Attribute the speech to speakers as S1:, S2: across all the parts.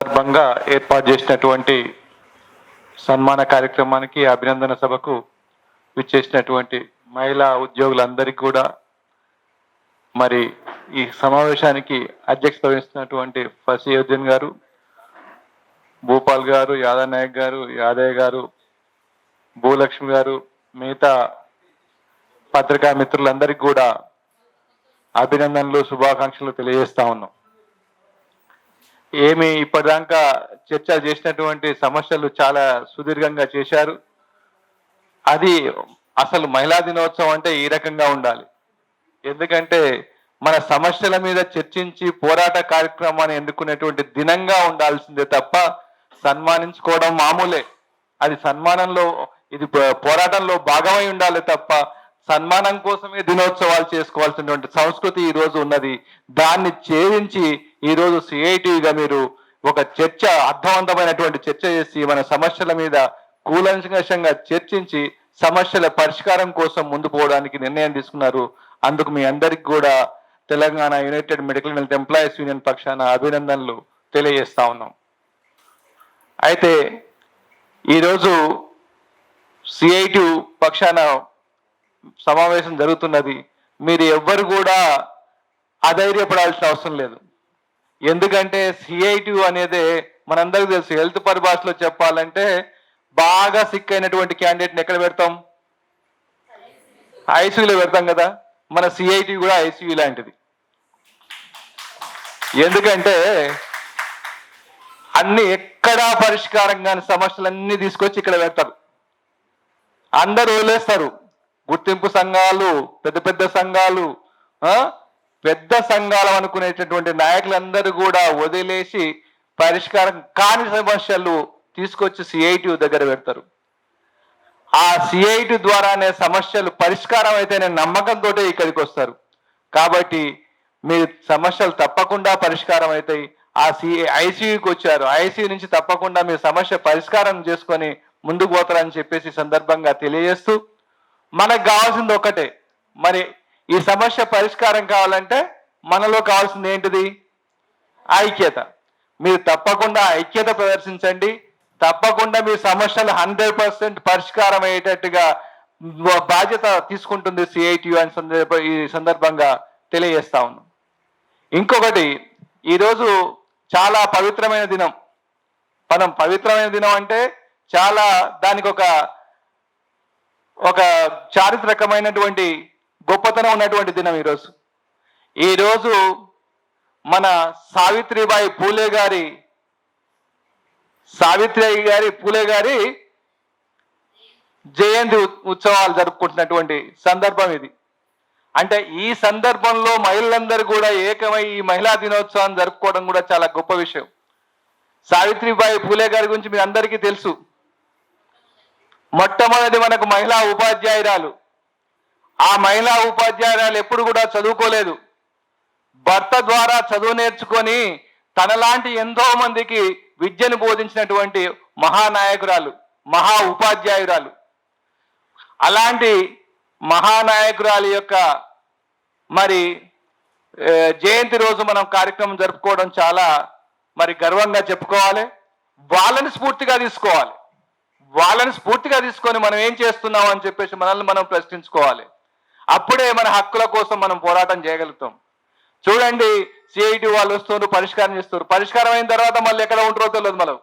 S1: సందర్భంగా ఏర్పాటు చేసినటువంటి సన్మాన కార్యక్రమానికి అభినందన సభకు విచ్చేసినటువంటి మహిళా ఉద్యోగులందరికీ కూడా మరి ఈ సమావేశానికి అధ్యక్షత వహిస్తున్నటువంటి ఫసియుద్దీన్ గారు, భూపాల్ గారు, యాదవ్ నాయక్ గారు, యాదయ్య గారు, భూలక్ష్మి గారు, మిగతా పత్రికా మిత్రులందరికీ కూడా అభినందనలు, శుభాకాంక్షలు తెలియజేస్తా ఉన్నాం. ఏమి ఇప్పటిదాకా చర్చ చేసినటువంటి సమస్యలు చాలా సుదీర్ఘంగా చేశారు. అది అసలు మహిళా దినోత్సవం అంటే ఈ రకంగా ఉండాలి. ఎందుకంటే మన సమస్యల మీద చర్చించి పోరాట కార్యక్రమాన్ని ఎన్నుకునేటువంటి దినంగా ఉండాల్సిందే తప్ప సన్మానించుకోవడం మామూలే. అది సన్మానంలో, ఇది పోరాటంలో భాగమై ఉండాలి తప్ప సన్మానం కోసమే దినోత్సవాలు చేసుకోవాల్సినటువంటి సంస్కృతి ఈ రోజు ఉన్నది. దాన్ని ఛేదించి ఈరోజు సిఐటిగా మీరు ఒక చర్చ, అర్థవంతమైనటువంటి చర్చ చేసి మన సమస్యల మీద కూలంకషంగా చర్చించి సమస్యల పరిష్కారం కోసం ముందు పోవడానికి నిర్ణయం తీసుకున్నారు. అందుకు మీ అందరికి కూడా Telangana United medical health employees union పక్షాన అభినందనలు తెలియజేస్తా ఉన్నాం. అయితే ఈరోజు సిఐటి పక్షాన సమావేశం జరుగుతున్నది. మీరు ఎవ్వరు కూడా అధైర్యపడాల్సిన అవసరం లేదు. ఎందుకంటే సిఐటి అనేది మనందరికీ తెలుసు. హెల్త్ పరిభాషలో చెప్పాలంటే బాగా సిక్ అయినటువంటి క్యాండిడేట్ని ఎక్కడ పెడతాం? ఐసీయూలో పెడతాం కదా. మన సిఐటి కూడా ఐసీయూ లాంటిది. ఎందుకంటే అన్ని ఎక్కడా పరిష్కారం కాని సమస్యలన్నీ తీసుకొచ్చి ఇక్కడ పెడతారు. అందరూ వదిలేస్తారు. గుర్తింపు సంఘాలు, పెద్ద పెద్ద సంఘాలు, పెద్ద సంఘాలు అనుకునేటటువంటి నాయకులందరూ కూడా వదిలేసి పరిష్కారం కాని సమస్యలు తీసుకొచ్చి సిఐటి దగ్గర పెడతారు. ఆ సిఐటి ద్వారానే సమస్యలు పరిష్కారం అయితేనే నమ్మకంతో ఇక్కడికి వస్తారు. కాబట్టి మీ సమస్యలు తప్పకుండా పరిష్కారం అవుతాయి. ఆ ఐసీయూకి వచ్చారు, ఐసీయూ నుంచి తప్పకుండా మీ సమస్య పరిష్కారం చేసుకొని ముందుకు పోతారని చెప్పేసి సందర్భంగా తెలియజేస్తూ, మనకు కావాల్సింది ఒకటే. మరి ఈ సమస్య పరిష్కారం కావాలంటే మనలో కావాల్సింది ఏంటిది? ఐక్యత. మీరు తప్పకుండా ఐక్యత ప్రదర్శించండి. తప్పకుండా మీ సమస్యలు 100% పరిష్కారం అయ్యేటట్టుగా బాధ్యత తీసుకుంటుంది సిఐటి అని ఈ సందర్భంగా తెలియజేస్తా ఉన్నాం. ఇంకొకటి, ఈరోజు చాలా పవిత్రమైన దినం. మనం పవిత్రమైన దినం అంటే చాలా దానికి ఒక చారిత్రకమైనటువంటి గొప్పతనం ఉన్నటువంటి దినం ఈరోజు మన సావిత్రిబాయి పూలే గారి జయంతి ఉత్సవాలు జరుపుకుంటున్నటువంటి సందర్భం ఇది. అంటే ఈ సందర్భంలో మహిళలందరూ కూడా ఏకమై ఈ మహిళా దినోత్సవాన్ని జరుపుకోవడం కూడా చాలా గొప్ప విషయం. సావిత్రిబాయి పూలే గారి గురించి మీ అందరికీ తెలుసు. మొట్టమొదటి మనకు మహిళా ఉపాధ్యాయురాలు. ఆ మహిళా ఉపాధ్యాయురాలు ఎప్పుడు కూడా చదువుకోలేదు. భర్త ద్వారా చదువు నేర్చుకొని తనలాంటి ఎంతో మందికి విద్యను బోధించినటువంటి మహానాయకురాలు, మహా ఉపాధ్యాయురాలు. అలాంటి మహానాయకురాలు యొక్క మరి జయంతి రోజు మనం కార్యక్రమం జరుపుకోవడం చాలా మరి గర్వంగా చెప్పుకోవాలి. వాళ్ళని స్ఫూర్తిగా తీసుకొని మనం ఏం చేస్తున్నాం అని చెప్పేసి మనల్ని మనం ప్రశ్నించుకోవాలి. అప్పుడే మన హక్కుల కోసం మనం పోరాటం చేయగలుగుతాం. చూడండి, సిఐటి వాళ్ళు వస్తున్నారు, పరిష్కారం చేస్తారు. పరిష్కారం అయిన తర్వాత మళ్ళీ ఎక్కడ ఉంటారో తెలియదు. మనం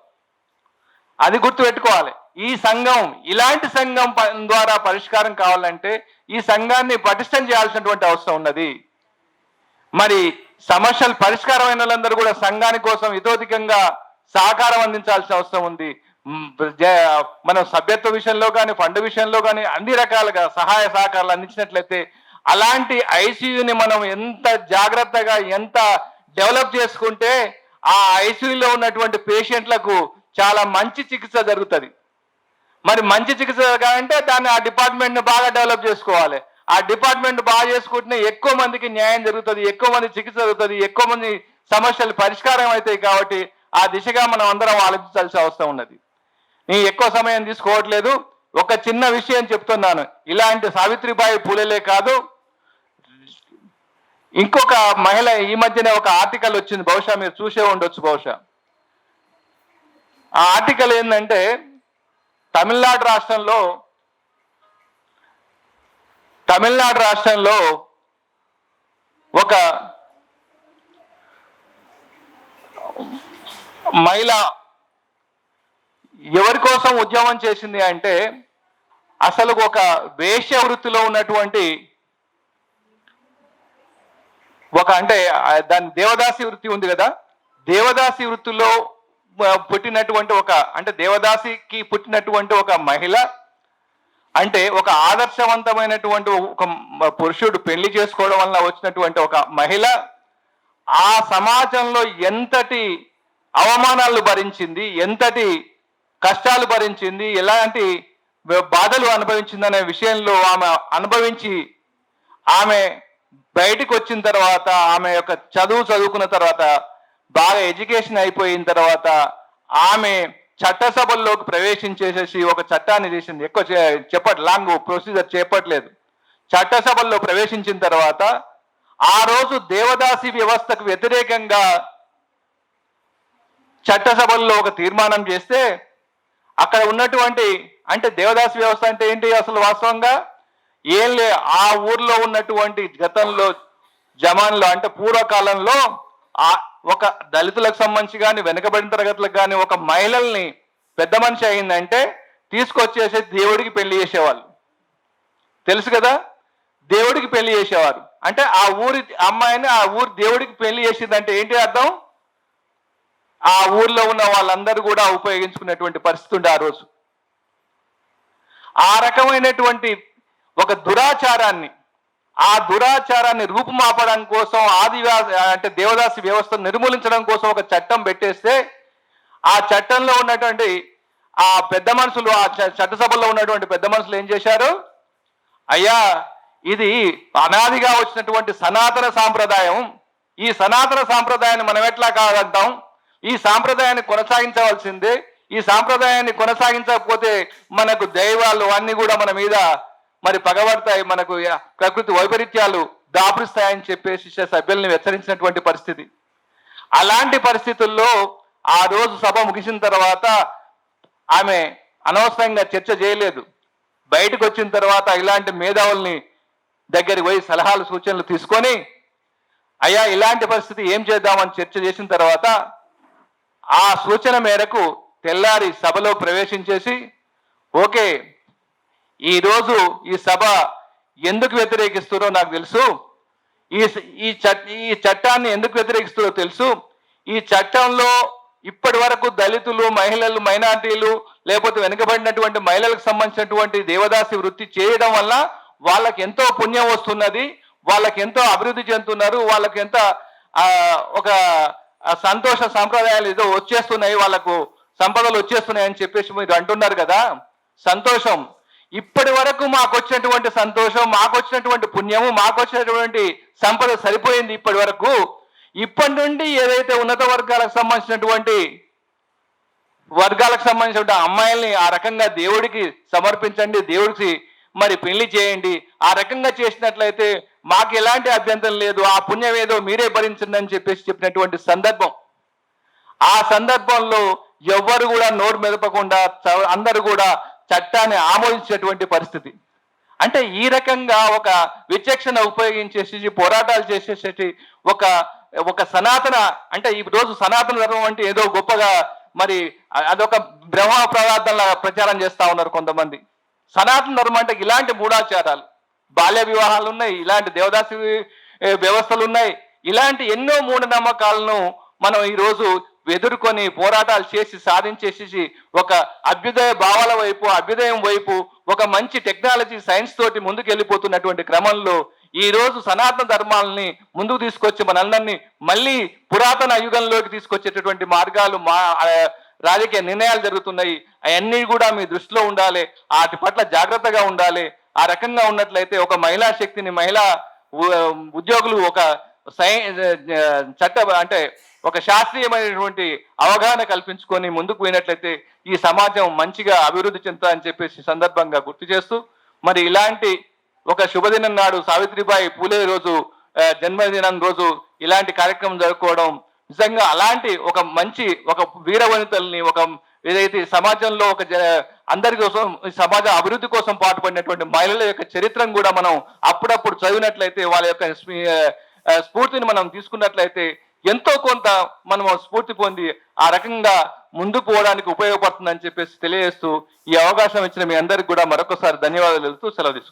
S1: అది గుర్తుపెట్టుకోవాలి. ఈ సంఘం, ఇలాంటి సంఘం ద్వారా పరిష్కారం కావాలంటే ఈ సంఘాన్ని పటిష్టం చేయాల్సినటువంటి అవసరం ఉన్నది. మరి సమస్యలు పరిష్కారమైన వాళ్ళందరూ కూడా సంఘాని కోసం ఇతోధికంగా సహకారం అందించాల్సిన అవసరం ఉంది. మనం సభ్యత్వ విషయంలో కానీ, ఫండ్ విషయంలో కానీ అన్ని రకాలుగా సహాయ సహకారాలు అందించినట్లయితే అలాంటి ఐసీయూని మనం ఎంత జాగ్రత్తగా, ఎంత డెవలప్ చేసుకుంటే ఆ ఐసీయూలో ఉన్నటువంటి పేషెంట్లకు చాలా మంచి చికిత్స జరుగుతుంది. మరి మంచి చికిత్స కావాలంటే దాన్ని ఆ డిపార్ట్మెంట్ని బాగా డెవలప్ చేసుకోవాలి. ఆ డిపార్ట్మెంట్ బాగా చేసుకుంటేనే ఎక్కువ మందికి న్యాయం జరుగుతుంది, ఎక్కువ మంది చికిత్స జరుగుతుంది, ఎక్కువ మంది సమస్యలు పరిష్కారం అవుతాయి. కాబట్టి ఆ దిశగా మనం అందరం ఆలోచించాల్సిన అవసరం ఉన్నది. నేను ఎక్కువ సమయం తీసుకోవట్లేదు. ఒక చిన్న విషయం చెప్తున్నాను. ఇలాంటి సావిత్రిబాయి పూలేలే కాదు, ఇంకొక మహిళ ఈ మధ్యనే ఒక ఆర్టికల్ వచ్చింది, బహుశా మీరు చూసే ఉండొచ్చు. బహుశా ఆ ఆర్టికల్ ఏంటంటే తమిళనాడు రాష్ట్రంలో ఒక మహిళ ఎవరి కోసం ఉద్యమం చేసింది అంటే అసలు ఒక వేశ్య వృత్తిలో ఉన్నటువంటి అంటే దాని దేవదాసి వృత్తి ఉంది కదా, దేవదాసి వృత్తిలో పుట్టినటువంటి అంటే దేవదాసికి పుట్టినటువంటి ఒక మహిళ అంటే ఒక ఆదర్శవంతమైనటువంటి ఒక పురుషుడు పెళ్లి చేసుకోవడం వల్ల వచ్చినటువంటి ఒక మహిళ ఆ సమాజంలో ఎంతటి అవమానాలు భరించింది, ఎంతటి కష్టాలు భరించింది, ఎలాంటి బాధలు అనుభవించింది అనే విషయంలో ఆమె అనుభవించి ఆమె బయటకు వచ్చిన తర్వాత ఆమె యొక్క చదువుకున్న తర్వాత బాగా ఎడ్యుకేషన్ అయిపోయిన తర్వాత ఆమె చట్టసభల్లోకి ప్రవేశించేసేసి ఒక చట్టాన్ని చేసింది. ఎక్కువ లాంగ్ ప్రొసీజర్ చెప్పట్లేదు. చట్టసభల్లో ప్రవేశించిన తర్వాత ఆ రోజు దేవదాసి వ్యవస్థకు వ్యతిరేకంగా చట్టసభల్లో ఒక తీర్మానం చేస్తే అక్కడ ఉన్నటువంటి అంటే దేవదాసి వ్యవస్థ అంటే ఏంటి అసలు వాస్తవంగా ఏం లే, ఆ ఊర్లో ఉన్నటువంటి గతంలో జమాన్లో అంటే పూర్వకాలంలో ఒక దళితులకు సంబంధించి కానీ వెనుకబడిన తరగతులకు కానీ ఒక మహిళల్ని పెద్ద మనిషి అయిందంటే తీసుకొచ్చేసి దేవుడికి పెళ్లి చేసేవాళ్ళు. తెలుసు కదా, దేవుడికి పెళ్లి చేసేవారు. అంటే ఆ ఊరి అమ్మాయిని ఆ ఊరి దేవుడికి పెళ్లి చేసిందంటే ఏంటి అర్థం? ఆ ఊర్లో ఉన్న వాళ్ళందరూ కూడా ఉపయోగించుకునేటువంటి పరిస్థితి ఉండే ఆ రోజు. ఆ రకమైనటువంటి ఒక దురాచారాన్ని రూపుమాపడం కోసం అంటే దేవదాసి వ్యవస్థను నిర్మూలించడం కోసం ఒక చట్టం పెట్టేస్తే ఆ చట్టంలో ఉన్నటువంటి ఆ పెద్ద మనుషులు ఆ చట్టసభలో ఉన్నటువంటి పెద్ద మనుషులు ఏం చేశారు? అయ్యా, ఇది అనాదిగా వచ్చినటువంటి సనాతన సాంప్రదాయం, ఈ సనాతన సాంప్రదాయాన్ని మనం ఎట్లా కాదంటాం, ఈ సాంప్రదాయాన్ని కొనసాగించవలసిందే, ఈ సాంప్రదాయాన్ని కొనసాగించకపోతే మనకు దైవాలు అన్ని కూడా మన మీద మరి పగబడతాయి, మనకు ప్రకృతి వైపరీత్యాలు దాపురిస్తాయని చెప్పేసి సభ్యుల్ని హెచ్చరించినటువంటి పరిస్థితి. అలాంటి పరిస్థితుల్లో ఆ రోజు సభ ముగిసిన తర్వాత ఆమె అనవసరంగా చర్చ చేయలేదు. బయటకు వచ్చిన తర్వాత ఇలాంటి మేధావుల్ని దగ్గరికి పోయి సలహాలు సూచనలు తీసుకొని అయ్యా ఇలాంటి పరిస్థితి ఏం చేద్దామని చర్చ చేసిన తర్వాత ఆ సూచన మేరకు తెల్లారి సభలో ప్రవేశించేసి ఓకే, ఈరోజు ఈ సభ ఎందుకు వ్యతిరేకిస్తారో నాకు తెలుసు, ఈ చట్టాన్ని ఎందుకు వ్యతిరేకిస్తారో తెలుసు, ఈ చట్టంలో ఇప్పటి వరకు దళితులు, మహిళలు, మైనార్టీలు లేకపోతే వెనుకబడినటువంటి మహిళలకు సంబంధించినటువంటి దేవదాసి వృత్తి చేయడం వల్ల వాళ్ళకి ఎంతో పుణ్యం వస్తున్నది, వాళ్ళకి ఎంతో అభివృద్ధి చెందుతున్నారు, వాళ్ళకి ఎంత ఒక సంతోష సాంప్రదాయాలు ఏదో వచ్చేస్తున్నాయి, వాళ్ళకు సంపదలు వచ్చేస్తున్నాయి అని చెప్పేసి మీరు అంటున్నారు కదా, సంతోషం. ఇప్పటి వరకు మాకు వచ్చినటువంటి సంతోషం, మాకు వచ్చినటువంటి పుణ్యము, మాకు వచ్చినటువంటి సంపద సరిపోయింది ఇప్పటి వరకు. ఇప్పటి నుండి ఏదైతే ఉన్నత వర్గాలకు సంబంధించినటువంటి అమ్మాయిల్ని ఆ రకంగా దేవుడికి సమర్పించండి, దేవుడికి మరి పెళ్లి చేయండి, ఆ రకంగా చేసినట్లయితే మాకు ఎలాంటి అభ్యంతరం లేదు, ఆ పుణ్యం ఏదో మీరే భరించండి అని చెప్పినటువంటి సందర్భం. ఆ సందర్భంలో ఎవ్వరు కూడా నోరు మెదపకుండా అందరూ కూడా చట్టాన్ని ఆమోదించేటువంటి పరిస్థితి. అంటే ఈ రకంగా ఒక విచక్షణ ఉపయోగించేసి పోరాటాలు చేసేసి ఒక సనాతన అంటే ఈ రోజు సనాతన ధర్మం అంటే ఏదో గొప్పగా మరి అదొక బ్రహ్మ ప్రవాదంలా ప్రచారం చేస్తా ఉన్నారు కొంతమంది. సనాతన ధర్మం అంటే ఇలాంటి మూఢాచారాలు, బాల్య వివాహాలు ఉన్నాయి, ఇలాంటి దేవదాసి వ్యవస్థలు ఉన్నాయి, ఇలాంటి ఎన్నో మూఢనమ్మకాలను మనం ఈరోజు ఎదుర్కొని పోరాటాలు చేసి సాధించేసి ఒక అభ్యుదయ భావాల వైపు, అభ్యుదయం వైపు, ఒక మంచి టెక్నాలజీ సైన్స్ తోటి ముందుకు వెళ్ళిపోతున్నటువంటి క్రమంలో ఈ రోజు సనాతన ధర్మాలని ముందుకు తీసుకొచ్చి మనందరినీ మళ్ళీ పురాతన యుగంలోకి తీసుకొచ్చేటటువంటి మార్గాలు రాజకీయ నిర్ణయాలు జరుగుతున్నాయి. అవన్నీ కూడా మీ దృష్టిలో ఉండాలి, వాటి పట్ల జాగ్రత్తగా ఉండాలి. ఆ రకంగా ఉన్నట్లయితే ఒక మహిళా శక్తిని, మహిళా ఉద్యోగులు ఒక అంటే ఒక శాస్త్రీయమైనటువంటి అవగాహన కల్పించుకొని ముందుకు పోయినట్లయితే ఈ సమాజం మంచిగా అభివృద్ధి చెందుతుందని చెప్పేసి సందర్భంగా గుర్తు చేస్తూ మరి ఇలాంటి ఒక శుభదినం నాడు సావిత్రిబాయి పూలే రోజు జన్మదినం రోజు ఇలాంటి కార్యక్రమం జరుపుకోవడం నిజంగా అలాంటి ఒక మంచి ఒక వీర వనితల్ని, ఒక ఏదైతే ఈ సమాజంలో అందరి కోసం ఈ సమాజ అభివృద్ధి కోసం పాటుపడినటువంటి మహిళల యొక్క చరిత్రను కూడా మనం అప్పుడప్పుడు చదివినట్లయితే వాళ్ళ యొక్క స్ఫూర్తిని మనం తీసుకున్నట్లయితే ఎంతో కొంత మనం స్ఫూర్తి పొంది ఆ రకంగా ముందుకు పోవడానికి ఉపయోగపడుతుందని చెప్పేసి తెలియజేస్తూ ఈ అవకాశం ఇచ్చిన మీ అందరికి కూడా మరొకసారి ధన్యవాదాలు తెలుపుతూ సెలవు తీసుకుంటాను.